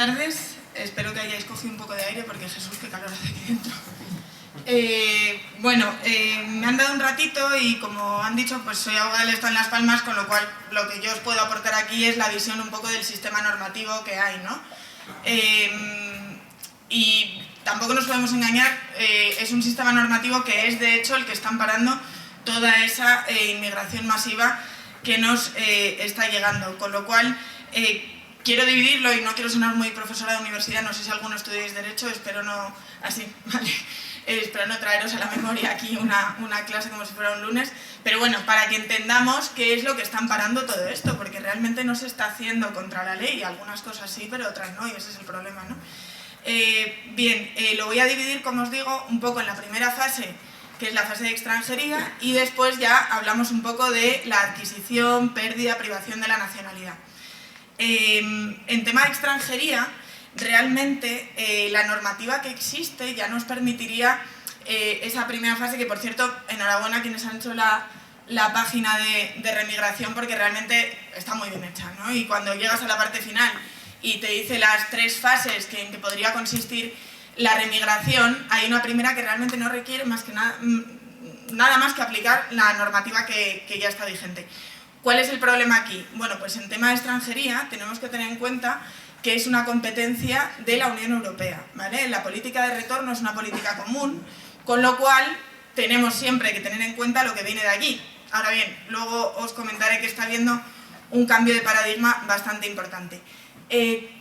tardes, espero que hayáis cogido un poco de aire porque Jesús, qué calor hace aquí dentro. Me han dado un ratito y como han dicho, pues soy abogada del Estado en Las Palmas, con lo cual lo que yo os puedo aportar aquí es la visión un poco del sistema normativo que hay, ¿no? Y tampoco nos podemos engañar, es un sistema normativo que es de hecho el que está amparando toda esa inmigración masiva que nos está llegando, con lo cual quiero dividirlo y no quiero sonar muy profesora de universidad, no sé si alguno estudiáis Derecho, espero no, así, ¿vale? Espero no traeros a la memoria aquí una clase como si fuera un lunes, pero bueno, para que entendamos qué es lo que está amparando todo esto, porque realmente no se está haciendo contra la ley, algunas cosas sí, pero otras no, y ese es el problema, ¿no? Lo voy a dividir, como os digo, un poco en la primera fase, que es la fase de extranjería, y después ya hablamos un poco de la adquisición, pérdida, privación de la nacionalidad. En tema de extranjería, realmente la normativa que existe ya nos permitiría esa primera fase, que por cierto, enhorabuena a quienes han hecho la página de remigración, porque realmente está muy bien hecha, ¿no? Y cuando llegas a la parte final y te dice las 3 fases en que podría consistir la remigración, hay una primera que realmente no requiere más que nada más que aplicar la normativa que ya está vigente. ¿Cuál es el problema aquí? Bueno, pues en tema de extranjería tenemos que tener en cuenta que es una competencia de la Unión Europea, ¿vale? La política de retorno es una política común, con lo cual tenemos siempre que tener en cuenta lo que viene de allí. Ahora bien, luego os comentaré que está habiendo un cambio de paradigma bastante importante.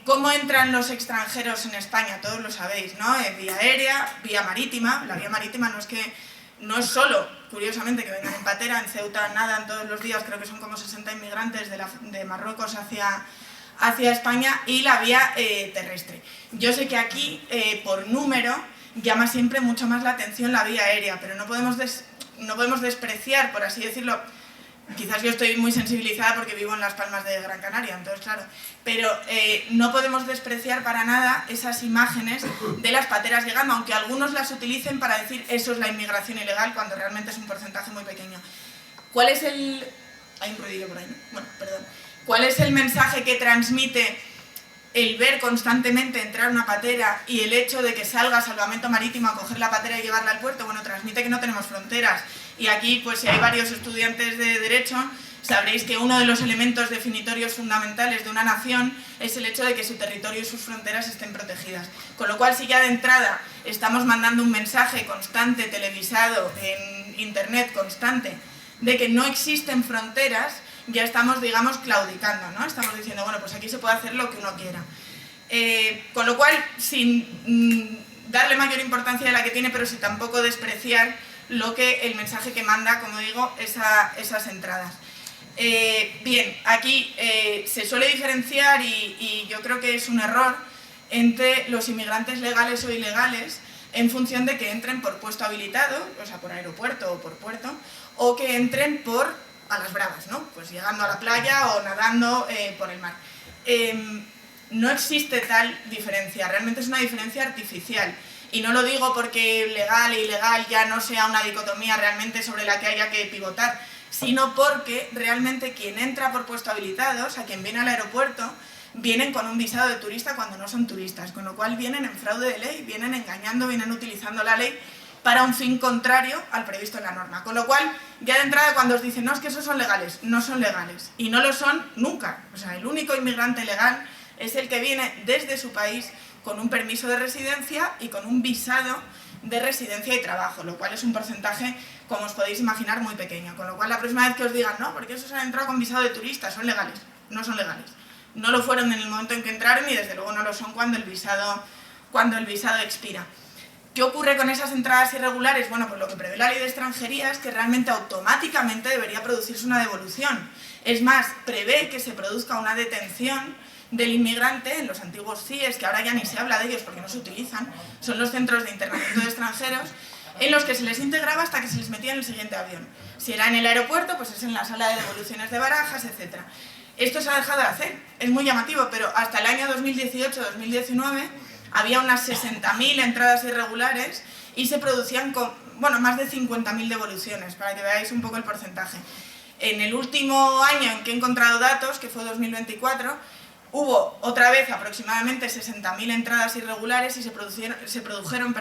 ¿Cómo entran los extranjeros en España? Todos lo sabéis, ¿no? Vía aérea, vía marítima. La vía marítima no es solo, curiosamente, que vengan en patera, en Ceuta nadan todos los días, creo que son como 60 inmigrantes de Marruecos hacia España, y la vía terrestre. Yo sé que aquí, por número, llama siempre mucho más la atención la vía aérea, pero no podemos despreciar, por así decirlo. Quizás yo estoy muy sensibilizada porque vivo en Las Palmas de Gran Canaria, entonces claro, pero no podemos despreciar para nada esas imágenes de las pateras llegando, aunque algunos las utilicen para decir eso es la inmigración ilegal, cuando realmente es un porcentaje muy pequeño. ¿Cuál es el...? Hay un ruidillo por ahí, ¿no? Bueno, perdón. ¿Cuál es el mensaje que transmite el ver constantemente entrar una patera y el hecho de que salga Salvamento Marítimo a coger la patera y llevarla al puerto? Bueno, transmite que no tenemos fronteras. Y aquí, pues si hay varios estudiantes de Derecho, sabréis que uno de los elementos definitorios fundamentales de una nación es el hecho de que su territorio y sus fronteras estén protegidas. Con lo cual, si ya de entrada estamos mandando un mensaje constante, televisado, en internet constante, de que no existen fronteras, ya estamos, digamos, claudicando, ¿no? Estamos diciendo, bueno, pues aquí se puede hacer lo que uno quiera. Con lo cual, sin darle mayor importancia de la que tiene, pero sin tampoco despreciar el mensaje que manda, como digo, esas entradas. Aquí se suele diferenciar, y yo creo que es un error, entre los inmigrantes legales o ilegales en función de que entren por puesto habilitado, o sea, por aeropuerto o por puerto, o que entren a las bravas, ¿no? Pues llegando a la playa o nadando por el mar. No existe tal diferencia, realmente es una diferencia artificial. Y no lo digo porque legal e ilegal ya no sea una dicotomía realmente sobre la que haya que pivotar, sino porque realmente quien entra por puesto habilitado, o sea, quien viene al aeropuerto, vienen con un visado de turista cuando no son turistas, con lo cual vienen en fraude de ley, vienen engañando, vienen utilizando la ley para un fin contrario al previsto en la norma. Con lo cual, ya de entrada cuando os dicen, no, es que esos son legales, no son legales. Y no lo son nunca. O sea, el único inmigrante legal es el que viene desde su país con un permiso de residencia y con un visado de residencia y trabajo, lo cual es un porcentaje, como os podéis imaginar, muy pequeño. Con lo cual, la próxima vez que os digan, no, porque esos han entrado con visado de turista, son legales. No son legales. No lo fueron en el momento en que entraron y desde luego no lo son cuando el visado expira. ¿Qué ocurre con esas entradas irregulares? Bueno, pues lo que prevé la ley de extranjería es que realmente automáticamente debería producirse una devolución. Es más, prevé que se produzca una detención del inmigrante en los antiguos CIES, que ahora ya ni se habla de ellos porque no se utilizan, son los centros de internamiento de extranjeros, en los que se les integraba hasta que se les metía en el siguiente avión. Si era en el aeropuerto, pues es en la sala de devoluciones de Barajas, etc. Esto se ha dejado de hacer, es muy llamativo, pero hasta el año 2018-2019 había unas 60.000 entradas irregulares y se producían más de 50.000 devoluciones, para que veáis un poco el porcentaje. En el último año en que he encontrado datos, que fue 2024, hubo otra vez aproximadamente 60.000 entradas irregulares y se produjeron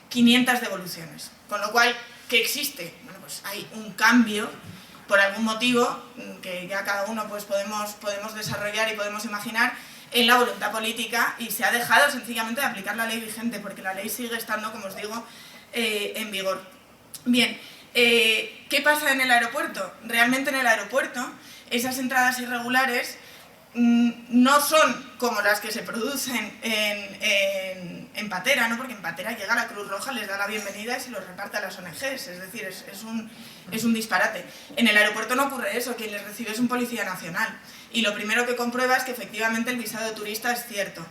500 devoluciones. Con lo cual, ¿qué existe? Bueno, pues hay un cambio, por algún motivo, que ya cada uno pues podemos desarrollar y podemos imaginar, en la voluntad política, y se ha dejado sencillamente de aplicar la ley vigente, porque la ley sigue estando, como os digo, en vigor. Bien, ¿qué pasa en el aeropuerto? Realmente en el aeropuerto esas entradas irregulares no son como las que se producen en Patera, ¿no? Porque en Patera llega la Cruz Roja, les da la bienvenida y se los reparte a las ONGs, es decir, es un disparate. En el aeropuerto no ocurre eso, quien les recibe es un policía nacional, y lo primero que comprueba es que efectivamente el visado de turista es cierto.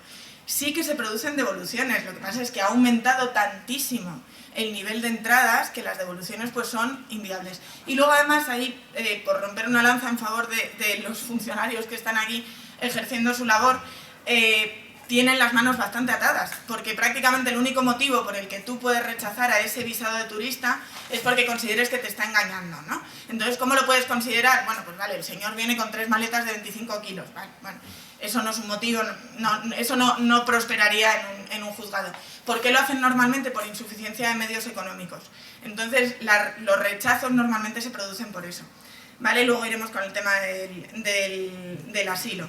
Sí que se producen devoluciones, lo que pasa es que ha aumentado tantísimo el nivel de entradas que las devoluciones pues son inviables. Y luego además ahí, por romper una lanza en favor de los funcionarios que están aquí ejerciendo su labor, tienen las manos bastante atadas, porque prácticamente el único motivo por el que tú puedes rechazar a ese visado de turista es porque consideres que te está engañando, ¿no? Entonces, ¿cómo lo puedes considerar? Bueno, pues vale, el señor viene con 3 maletas de 25 kilos, vale, bueno, eso no es un motivo, eso no prosperaría en un juzgado. ¿Por qué lo hacen normalmente? Por insuficiencia de medios económicos. Entonces, los rechazos normalmente se producen por eso, ¿vale? Luego iremos con el tema del asilo.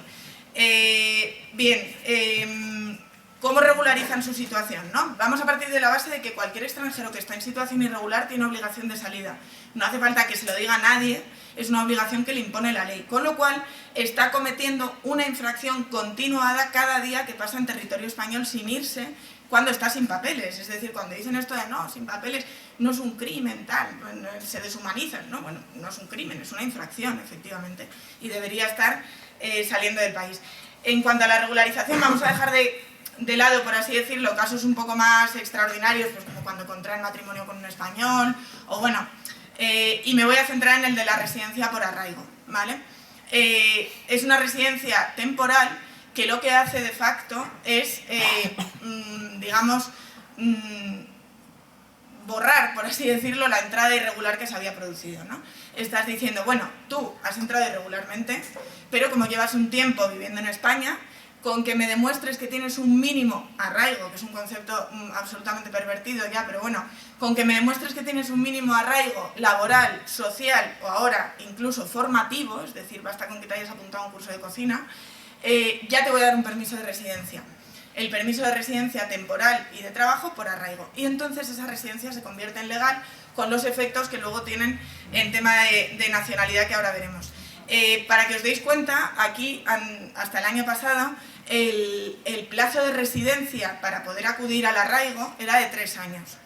¿Cómo regularizan su situación, ¿no? Vamos a partir de la base de que cualquier extranjero que está en situación irregular tiene obligación de salida. No hace falta que se lo diga a nadie, es una obligación que le impone la ley. Con lo cual, está cometiendo una infracción continuada cada día que pasa en territorio español sin irse, cuando está sin papeles. Es decir, cuando dicen esto de no, sin papeles, no es un crimen, tal, se deshumanizan, ¿no? Bueno, no es un crimen, es una infracción, efectivamente, y debería estar saliendo del país. En cuanto a la regularización, vamos a dejar de lado, por así decirlo, casos un poco más extraordinarios, pues como cuando contraen matrimonio con un español, o bueno, y me voy a centrar en el de la residencia por arraigo, ¿vale? Es una residencia temporal que lo que hace de facto es, digamos, borrar, por así decirlo, la entrada irregular que se había producido, ¿no? Estás diciendo, bueno, tú has entrado irregularmente, pero como llevas un tiempo viviendo en España, con que me demuestres que tienes un mínimo arraigo, que es un concepto absolutamente pervertido ya, pero bueno, con que me demuestres que tienes un mínimo arraigo laboral, social o ahora incluso formativo, es decir, basta con que te hayas apuntado a un curso de cocina, ya te voy a dar un permiso de residencia. El permiso de residencia temporal y de trabajo por arraigo. Y entonces esa residencia se convierte en legal con los efectos que luego tienen en tema de nacionalidad que ahora veremos. Para que os deis cuenta, aquí hasta el año pasado el plazo de residencia para poder acudir al arraigo era de 3 años.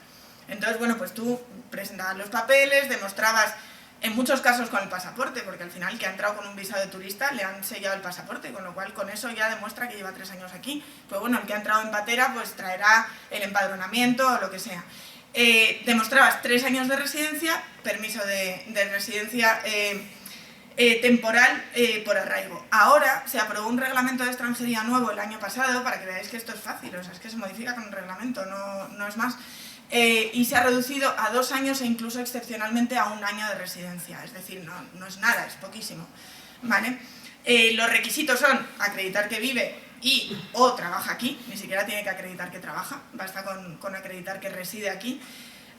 Entonces, bueno, pues tú presentabas los papeles, demostrabas, en muchos casos con el pasaporte, porque al final el que ha entrado con un visado de turista le han sellado el pasaporte, con lo cual con eso ya demuestra que lleva 3 años aquí. Pues bueno, el que ha entrado en patera pues traerá el empadronamiento o lo que sea. Demostrabas 3 años de residencia, permiso de residencia temporal por arraigo. Ahora se aprobó un reglamento de extranjería nuevo el año pasado, para que veáis que esto es fácil, o sea, es que se modifica con un reglamento, no es más. Y se ha reducido a 2 años e incluso excepcionalmente a 1 año de residencia, es decir, no es nada, es poquísimo, ¿vale? Los requisitos son acreditar que vive o trabaja aquí, ni siquiera tiene que acreditar que trabaja, basta con acreditar que reside aquí,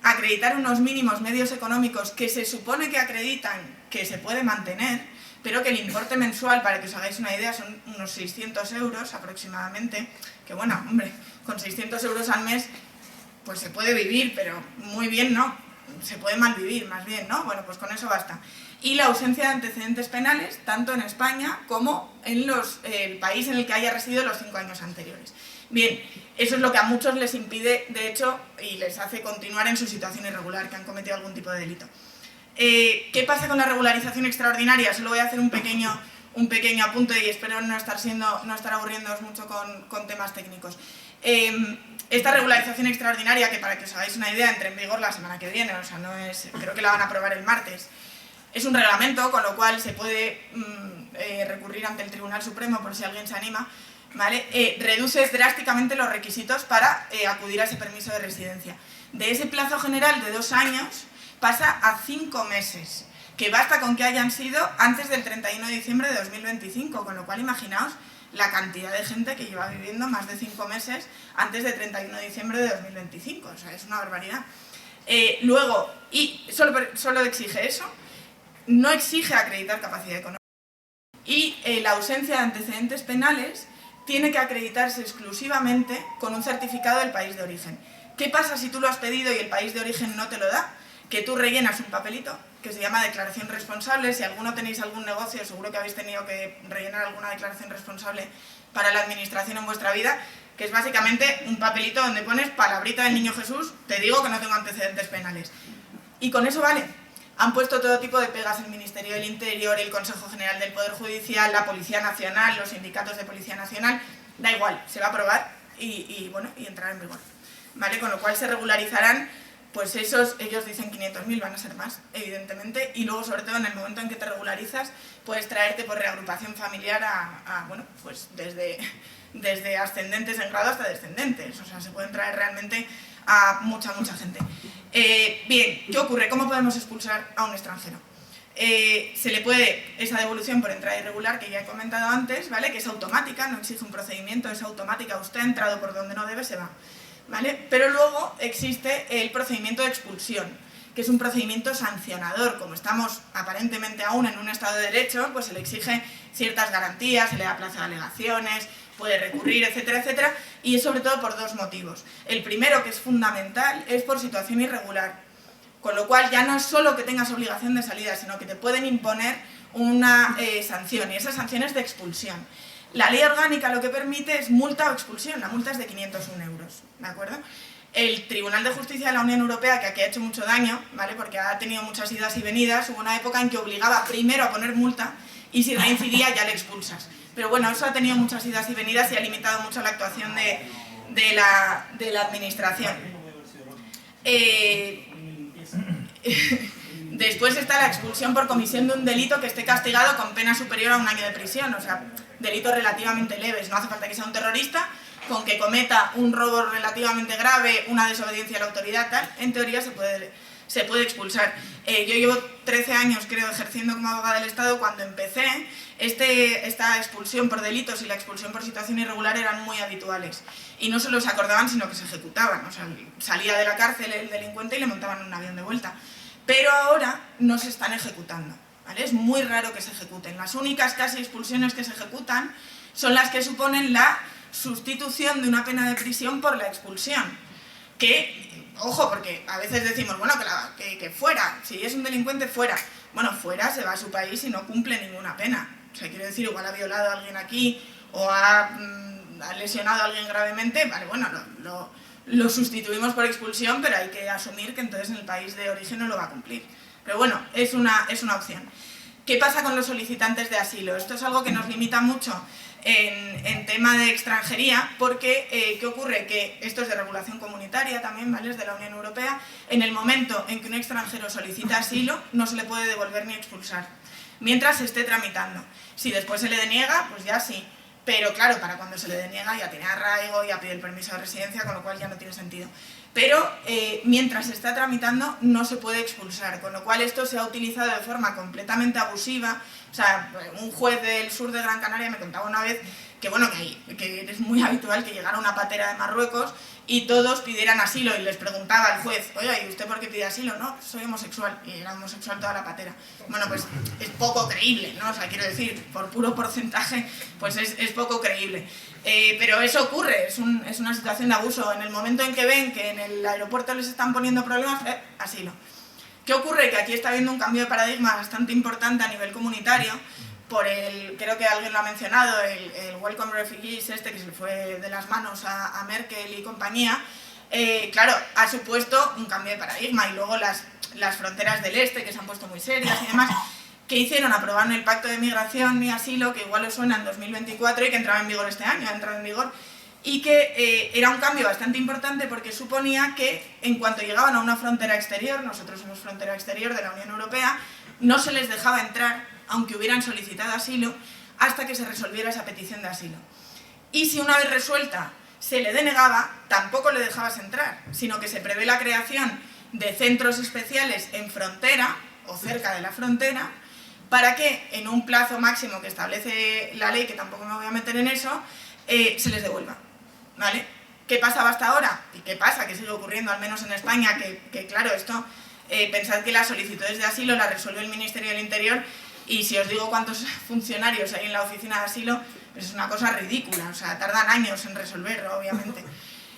acreditar unos mínimos medios económicos que se supone que acreditan que se puede mantener, pero que el importe mensual, para que os hagáis una idea, son unos 600 euros aproximadamente, que bueno, hombre, con 600 euros al mes pues se puede vivir, pero muy bien no, se puede mal vivir más bien, ¿no? Bueno, pues con eso basta. Y la ausencia de antecedentes penales, tanto en España como en el país en el que haya residido los 5 años anteriores. Bien, eso es lo que a muchos les impide, de hecho, y les hace continuar en su situación irregular, que han cometido algún tipo de delito. ¿Qué pasa con la regularización extraordinaria? Solo voy a hacer un pequeño apunte y espero no estar aburriéndoos mucho con temas técnicos. Esta regularización extraordinaria, que para que os hagáis una idea, entra en vigor la semana que viene, o sea, creo que la van a aprobar el martes. Es un reglamento, con lo cual se puede recurrir ante el Tribunal Supremo por si alguien se anima, ¿vale? Reduces drásticamente los requisitos para acudir a ese permiso de residencia. De ese plazo general de 2 años pasa a 5 meses, que basta con que hayan sido antes del 31 de diciembre de 2025, con lo cual imaginaos la cantidad de gente que lleva viviendo más de 5 meses antes de 31 de diciembre de 2025, o sea, es una barbaridad. Luego, y solo exige eso, no exige acreditar capacidad económica. Y la ausencia de antecedentes penales tiene que acreditarse exclusivamente con un certificado del país de origen. ¿Qué pasa si tú lo has pedido y el país de origen no te lo da? Que tú rellenas un papelito que se llama declaración responsable. Si alguno tenéis algún negocio, seguro que habéis tenido que rellenar alguna declaración responsable para la administración en vuestra vida, que es básicamente un papelito donde pones palabrita del Niño Jesús, te digo que no tengo antecedentes penales. Y con eso vale. Han puesto todo tipo de pegas el Ministerio del Interior, el Consejo General del Poder Judicial, la Policía Nacional, los sindicatos de Policía Nacional. Da igual, se va a aprobar y entrará en vigor. ¿Vale? Con lo cual se regularizarán, pues ellos dicen 500.000, van a ser más, evidentemente, y luego, sobre todo, en el momento en que te regularizas, puedes traerte por reagrupación familiar bueno, pues desde ascendentes en grado hasta descendentes. O sea, se pueden traer realmente a mucha gente. Bien, ¿qué ocurre? ¿Cómo podemos expulsar a un extranjero? Se le puede, esa devolución por entrada irregular que ya he comentado antes, ¿vale? Que es automática, no exige un procedimiento, es automática, usted ha entrado por donde no debe, se va, ¿vale? Pero luego existe el procedimiento de expulsión, que es un procedimiento sancionador. Como estamos aparentemente aún en un Estado de Derecho, pues se le exige ciertas garantías, se le da plazo de alegaciones, puede recurrir, etcétera, etcétera, y es sobre todo por dos motivos. El primero, que es fundamental, es por situación irregular, con lo cual ya no es solo que tengas obligación de salida, sino que te pueden imponer una sanción, y esa sanción es de expulsión. La ley orgánica lo que permite es multa o expulsión, la multa es de 501 euros, ¿de acuerdo? El Tribunal de Justicia de la Unión Europea, que aquí ha hecho mucho daño, ¿vale? Porque ha tenido muchas idas y venidas, hubo una época en que obligaba primero a poner multa y si reincidía ya le expulsas. Pero bueno, eso ha tenido muchas idas y venidas y ha limitado mucho la actuación de la administración. Después está la expulsión por comisión de un delito que esté castigado con pena superior a 1 año de prisión, o sea, delitos relativamente leves. No hace falta que sea un terrorista, con que cometa un robo relativamente grave, una desobediencia a la autoridad, tal, en teoría se puede expulsar. Yo llevo 13 años, creo, ejerciendo como abogada del Estado. Cuando empecé, esta expulsión por delitos y la expulsión por situación irregular eran muy habituales. Y no solo se acordaban, sino que se ejecutaban. O sea, salía de la cárcel el delincuente y le montaban en un avión de vuelta. Pero ahora no se están ejecutando, ¿vale? Es muy raro que se ejecuten. Las únicas casi expulsiones que se ejecutan son las que suponen la sustitución de una pena de prisión por la expulsión. Que, ojo, porque a veces decimos, bueno, que fuera, si es un delincuente, fuera. Bueno, fuera, se va a su país y no cumple ninguna pena. O sea, quiero decir, igual ha violado a alguien aquí o ha lesionado a alguien gravemente, vale, bueno, lo sustituimos por expulsión, pero hay que asumir que entonces en el país de origen no lo va a cumplir. Pero bueno, es una opción. ¿Qué pasa con los solicitantes de asilo? Esto es algo que nos limita mucho en tema de extranjería, porque ¿qué ocurre? Que esto es de regulación comunitaria también, ¿vale? Es de la Unión Europea. En el momento en que un extranjero solicita asilo, no se le puede devolver ni expulsar, mientras se esté tramitando. Si después se le deniega, pues ya sí. Pero claro, para cuando se le deniega ya tiene arraigo, ya pide el permiso de residencia, con lo cual ya no tiene sentido. Pero mientras se está tramitando no se puede expulsar, con lo cual esto se ha utilizado de forma completamente abusiva. O sea, un juez del sur de Gran Canaria me contaba una vez que, bueno, que es muy habitual que llegara una patera de Marruecos y todos pidieran asilo, y les preguntaba al juez, oye, ¿y usted por qué pide asilo? No, soy homosexual, y era homosexual toda la patera. Bueno, pues es poco creíble, ¿no? O sea, quiero decir, por puro porcentaje, pues es poco creíble. Pero eso ocurre, es una situación de abuso. En el momento en que ven que en el aeropuerto les están poniendo problemas, asilo. ¿Qué ocurre? Que aquí está habiendo un cambio de paradigma bastante importante a nivel comunitario, por creo que alguien lo ha mencionado, el Welcome Refugees que se le fue de las manos a Merkel y compañía. Claro, ha supuesto un cambio de paradigma, y luego las fronteras del este, que se han puesto muy serias y demás. ¿Qué hicieron? Aprobaron el Pacto de Migración y Asilo, que igual os suena, en 2024, y que entraba en vigor este año, ha entrado en vigor, y que era un cambio bastante importante porque suponía que en cuanto llegaban a una frontera exterior, nosotros somos frontera exterior de la Unión Europea, no se les dejaba entrar, aunque hubieran solicitado asilo, hasta que se resolviera esa petición de asilo. Y si una vez resuelta se le denegaba, tampoco le dejabas entrar, sino que se prevé la creación de centros especiales en frontera o cerca de la frontera, para que en un plazo máximo que establece la ley, que tampoco me voy a meter en eso, se les devuelva, ¿vale? ¿Qué pasaba hasta ahora? ¿Y qué pasa? Que sigue ocurriendo, al menos en España, que claro, esto, pensad que las solicitudes de asilo las resuelve el Ministerio del Interior, y si os digo cuántos funcionarios hay en la oficina de asilo, pues es una cosa ridícula, o sea, tardan años en resolverlo, obviamente.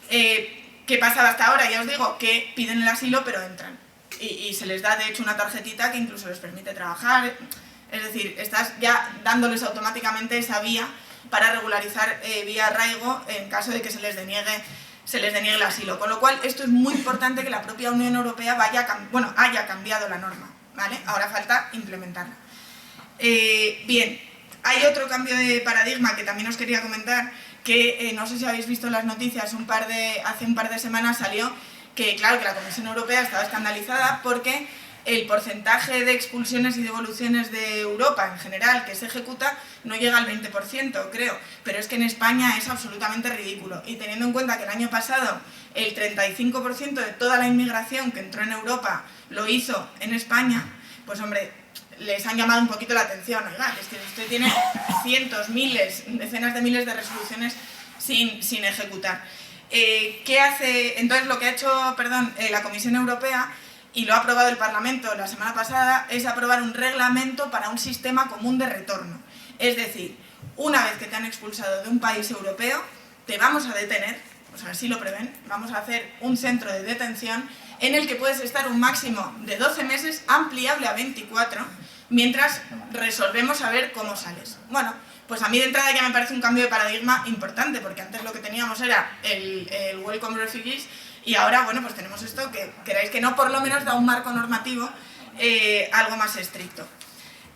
¿Qué pasaba hasta ahora? Ya os digo, que piden el asilo pero entran, y se les da de hecho una tarjetita que incluso les permite trabajar, es decir, estás ya dándoles automáticamente esa vía para regularizar vía arraigo en caso de que se les deniegue el asilo. Con lo cual, esto es muy importante que la propia Unión Europea haya cambiado la norma, ¿vale? Ahora falta implementarla. Bien, hay otro cambio de paradigma que también os quería comentar, que no sé si habéis visto las noticias, hace un par de semanas salió que, claro, que la Comisión Europea estaba escandalizada porque el porcentaje de expulsiones y devoluciones de Europa en general que se ejecuta no llega al 20%, creo, pero es que en España es absolutamente ridículo. Y teniendo en cuenta que el año pasado el 35% de toda la inmigración que entró en Europa lo hizo en España, pues hombre, les han llamado un poquito la atención. Oiga, es que usted tiene cientos, miles, decenas de miles de resoluciones sin ejecutar. ¿Qué hace? Entonces lo que ha hecho la Comisión Europea, y lo ha aprobado el Parlamento la semana pasada, es aprobar un reglamento para un sistema común de retorno. Es decir, una vez que te han expulsado de un país europeo, te vamos a detener, o sea, así lo prevén, vamos a hacer un centro de detención en el que puedes estar un máximo de 12 meses, ampliable a 24, mientras resolvemos a ver cómo sales. Bueno, pues a mí de entrada ya me parece un cambio de paradigma importante, porque antes lo que teníamos era el Welcome Refugees, y ahora, bueno, pues tenemos esto que, queráis que no, por lo menos da un marco normativo algo más estricto.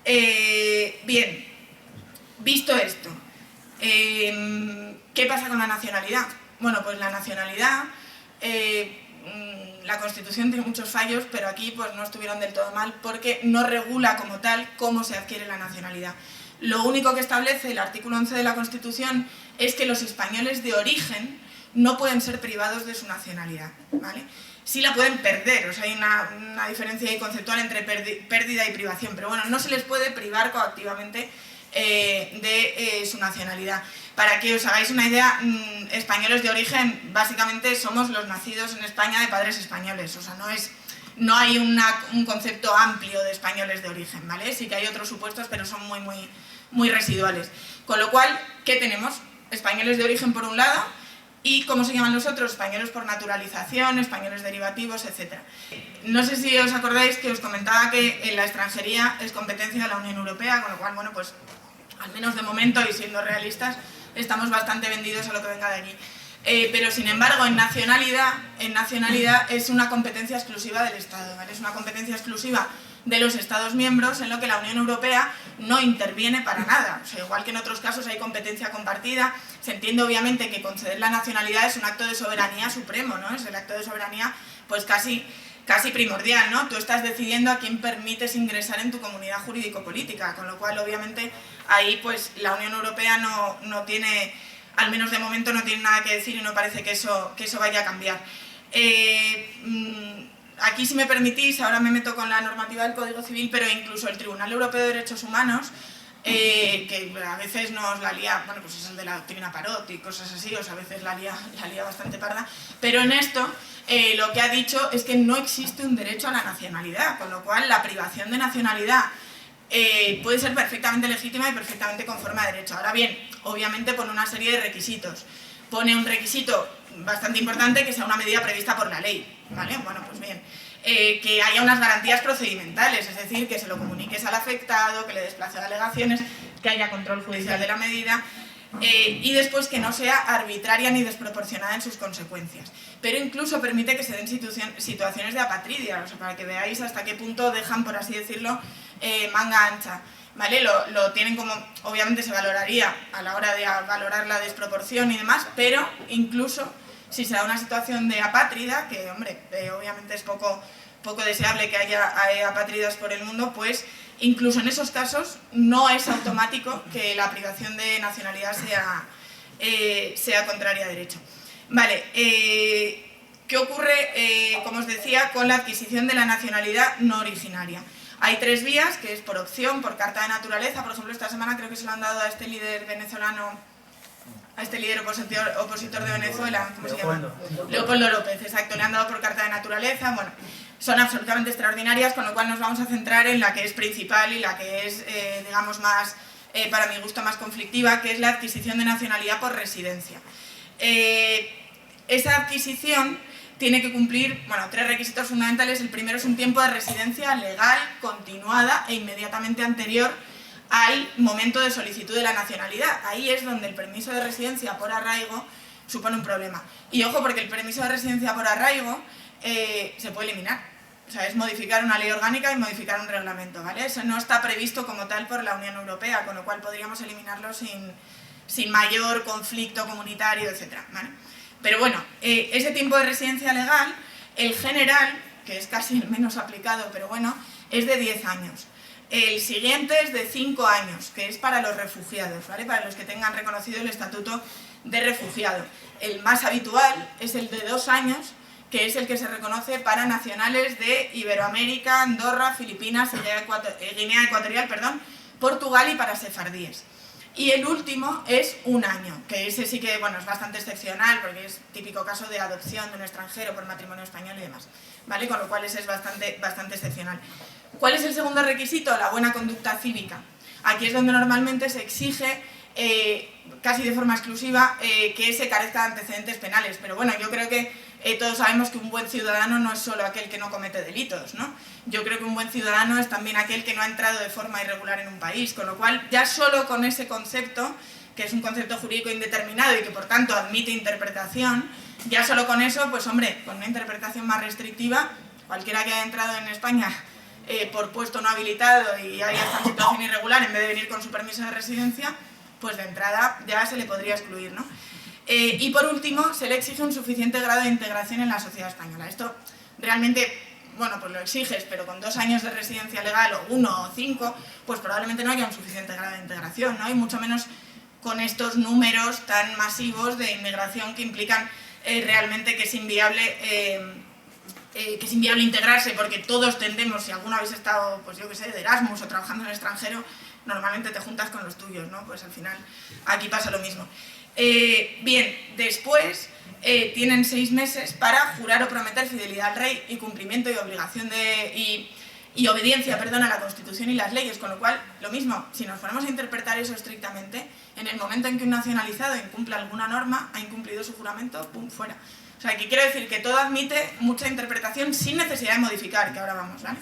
Bien, visto esto, ¿qué pasa con la nacionalidad? Bueno, pues la nacionalidad, la Constitución tiene muchos fallos, pero aquí pues no estuvieron del todo mal porque no regula como tal cómo se adquiere la nacionalidad. Lo único que establece el artículo 11 de la Constitución es que los españoles de origen no pueden ser privados de su nacionalidad, ¿vale? Sí la pueden perder, o sea, hay una diferencia ahí conceptual entre pérdida y privación, pero bueno, no se les puede privar coactivamente de su nacionalidad. Para que os hagáis una idea, españoles de origen, básicamente somos los nacidos en España de padres españoles, o sea, no hay un concepto amplio de españoles de origen, ¿vale? Sí que hay otros supuestos, pero son muy residuales. Con lo cual, ¿qué tenemos? Españoles de origen por un lado, y ¿cómo se llaman los otros? Españoles por naturalización, españoles derivativos, etc. No sé si os acordáis que os comentaba que en la extranjería es competencia de la Unión Europea, con lo cual, bueno, pues al menos de momento y siendo realistas, estamos bastante vendidos a lo que venga de allí. Pero sin embargo, en nacionalidad es una competencia exclusiva del Estado, ¿vale? Es una competencia exclusiva de los Estados miembros en lo que la Unión Europea no interviene para nada. O sea, igual que en otros casos hay competencia compartida, se entiende obviamente que conceder la nacionalidad es un acto de soberanía supremo, ¿no? Es el acto de soberanía pues casi primordial, ¿no? Tú estás decidiendo a quién permites ingresar en tu comunidad jurídico-política, con lo cual obviamente ahí pues la Unión Europea no tiene, al menos de momento no tiene nada que decir y no parece que eso vaya a cambiar. Aquí, si me permitís, ahora me meto con la normativa del Código Civil, pero incluso el Tribunal Europeo de Derechos Humanos, que a veces nos la lía, bueno, pues es el de la doctrina Parot y cosas así, o sea, a veces la lía bastante parda, pero en esto lo que ha dicho es que no existe un derecho a la nacionalidad, con lo cual la privación de nacionalidad puede ser perfectamente legítima y perfectamente conforme a derecho. Ahora bien, obviamente pone una serie de requisitos. Pone un requisito bastante importante, que sea una medida prevista por la ley, ¿vale? Bueno, pues bien, que haya unas garantías procedimentales, es decir, que se lo comuniques al afectado, que le desplace alegaciones, que haya control judicial de la medida, y después que no sea arbitraria ni desproporcionada en sus consecuencias. Pero incluso permite que se den situaciones de apatridia, o sea, para que veáis hasta qué punto dejan, por así decirlo, manga ancha. ¿Vale? Lo tienen como, obviamente se valoraría a la hora de valorar la desproporción y demás, pero incluso si se da una situación de apátrida, que hombre, obviamente es poco deseable que haya apátridas por el mundo, pues incluso en esos casos no es automático que la privación de nacionalidad sea contraria a derecho. Vale, ¿qué ocurre, como os decía, con la adquisición de la nacionalidad no originaria? Hay 3 vías, que es por opción, por carta de naturaleza. Por ejemplo, esta semana creo que se lo han dado a este líder venezolano, a este líder opositor de Venezuela, ¿cómo se llama? Leopoldo López, exacto, le han dado por carta de naturaleza. Bueno, son absolutamente extraordinarias, con lo cual nos vamos a centrar en la que es principal y la que es, digamos, más, para mi gusto, más conflictiva, que es la adquisición de nacionalidad por residencia. Esa adquisición tiene que cumplir, bueno, 3 requisitos fundamentales. El primero es un tiempo de residencia legal, continuada e inmediatamente anterior al momento de solicitud de la nacionalidad. Ahí es donde el permiso de residencia por arraigo supone un problema. Y ojo, porque el permiso de residencia por arraigo se puede eliminar. O sea, es modificar una ley orgánica y modificar un reglamento, ¿vale? Eso no está previsto como tal por la Unión Europea, con lo cual podríamos eliminarlo sin mayor conflicto comunitario, etc., ¿vale? Pero bueno, ese tiempo de residencia legal, el general, que es casi el menos aplicado, pero bueno, es de 10 años. El siguiente es de 5 años, que es para los refugiados, ¿vale? Para los que tengan reconocido el estatuto de refugiado. El más habitual es el de 2 años, que es el que se reconoce para nacionales de Iberoamérica, Andorra, Filipinas, Guinea Ecuatorial, Portugal y para sefardíes. Y el último es 1 año, que ese sí que, bueno, es bastante excepcional porque es típico caso de adopción de un extranjero por matrimonio español y demás, ¿vale? Con lo cual ese es bastante excepcional. ¿Cuál es el segundo requisito? La buena conducta cívica. Aquí es donde normalmente se exige, casi de forma exclusiva, que se carezca de antecedentes penales. Pero bueno, yo creo que todos sabemos que un buen ciudadano no es solo aquel que no comete delitos, ¿no? Yo creo que un buen ciudadano es también aquel que no ha entrado de forma irregular en un país, con lo cual ya solo con ese concepto, que es un concepto jurídico indeterminado y que por tanto admite interpretación, ya solo con eso, pues hombre, con una interpretación más restrictiva, cualquiera que haya entrado en España por puesto no habilitado y haya estado en situación irregular, en vez de venir con su permiso de residencia, pues de entrada ya se le podría excluir, ¿no? Y por último, se le exige un suficiente grado de integración en la sociedad española. Esto realmente, bueno, pues lo exiges, pero con 2 años de residencia legal, o 1 o 5, pues probablemente no haya un suficiente grado de integración, ¿no? Y mucho menos con estos números tan masivos de inmigración que implican realmente que es inviable integrarse, porque todos tendemos, si alguna habéis estado, pues yo que sé, de Erasmus o trabajando en el extranjero, normalmente te juntas con los tuyos, ¿no? Pues al final aquí pasa lo mismo. Bien, después tienen 6 meses para jurar o prometer fidelidad al rey y cumplimiento y obligación y obediencia, a la Constitución y las leyes, con lo cual, lo mismo, si nos ponemos a interpretar eso estrictamente, en el momento en que un nacionalizado incumple alguna norma, ha incumplido su juramento, ¡pum!, fuera. O sea, que quiero decir que todo admite mucha interpretación sin necesidad de modificar, que ahora vamos, ¿vale?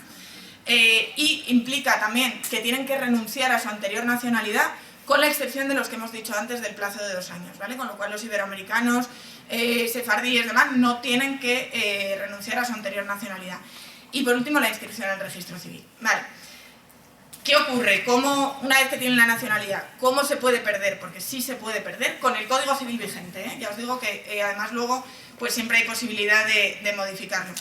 Y implica también que tienen que renunciar a su anterior nacionalidad, con la excepción de los que hemos dicho antes del plazo de 2 años, ¿vale? Con lo cual los iberoamericanos, sefardíes y demás no tienen que renunciar a su anterior nacionalidad. Y por último, la inscripción en el registro civil. Vale. ¿Qué ocurre? ¿Cómo, una vez que tienen la nacionalidad, cómo se puede perder? Porque sí se puede perder con el Código Civil vigente, ¿eh? Ya os digo que además luego pues siempre hay posibilidad de modificarlo.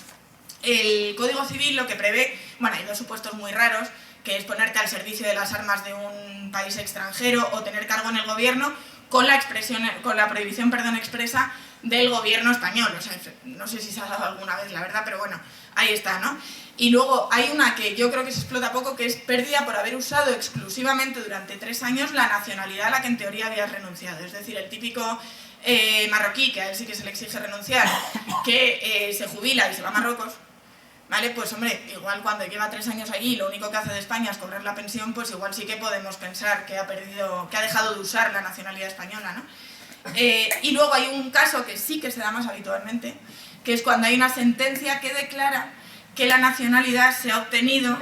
El Código Civil lo que prevé, bueno, hay 2 supuestos muy raros, que es ponerte al servicio de las armas de un país extranjero o tener cargo en el gobierno con la prohibición expresa del gobierno español. O sea, no sé si se ha dado alguna vez, la verdad, pero bueno, ahí está, ¿no? Y luego hay una que yo creo que se explota poco, que es pérdida por haber usado exclusivamente durante 3 años la nacionalidad a la que en teoría habías renunciado. Es decir, el típico marroquí, que a él sí que se le exige renunciar, que se jubila y se va a Marruecos, ¿vale? Pues hombre, igual cuando lleva 3 años allí y lo único que hace de España es cobrar la pensión, pues igual sí que podemos pensar que ha dejado de usar la nacionalidad española, ¿no? Y luego hay un caso que sí que se da más habitualmente, que es cuando hay una sentencia que declara que la nacionalidad se ha obtenido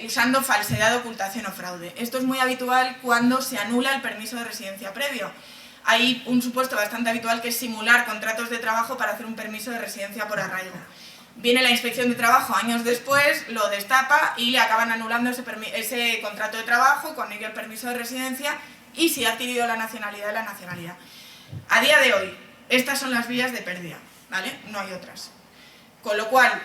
usando falsedad, ocultación o fraude. Esto es muy habitual cuando se anula el permiso de residencia previo. Hay un supuesto bastante habitual que es simular contratos de trabajo para hacer un permiso de residencia por arraigo. Viene la inspección de trabajo años después, lo destapa y le acaban anulando ese contrato de trabajo, con ello el permiso de residencia, y si ha adquirido la nacionalidad, la nacionalidad. A día de hoy, estas son las vías de pérdida, ¿vale? No hay otras. Con lo cual,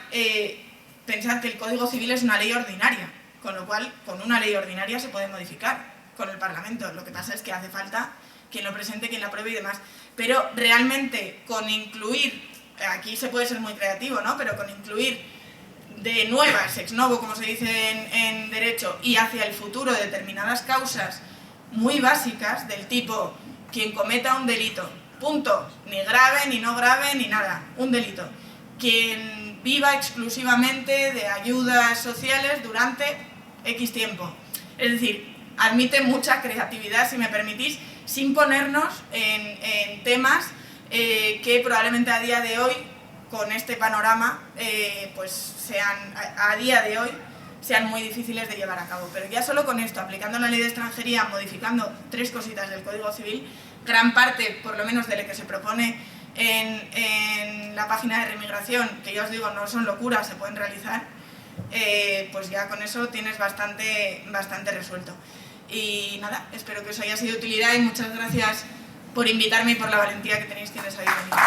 pensad que el Código Civil es una ley ordinaria, con lo cual, con una ley ordinaria se puede modificar con el Parlamento. Lo que pasa es que hace falta quien lo presente, quien lo apruebe y demás. Pero realmente, con incluir, aquí se puede ser muy creativo, ¿no? Pero con incluir de nuevas, ex novo, como se dice en derecho, y hacia el futuro determinadas causas muy básicas del tipo quien cometa un delito, punto, ni grave, ni no grave, ni nada, un delito. Quien viva exclusivamente de ayudas sociales durante X tiempo. Es decir, admite mucha creatividad, si me permitís, sin ponernos en temas que probablemente a día de hoy, con este panorama, pues sean, a día de hoy, sean muy difíciles de llevar a cabo. Pero ya solo con esto, aplicando la ley de extranjería, modificando 3 cositas del Código Civil, gran parte, por lo menos de lo que se propone en la página de Remigración, que ya os digo, no son locuras, se pueden realizar, pues ya con eso tienes bastante resuelto. Y nada, espero que os haya sido de utilidad y muchas gracias por invitarme y por la valentía que tenéis quienes habéis venido.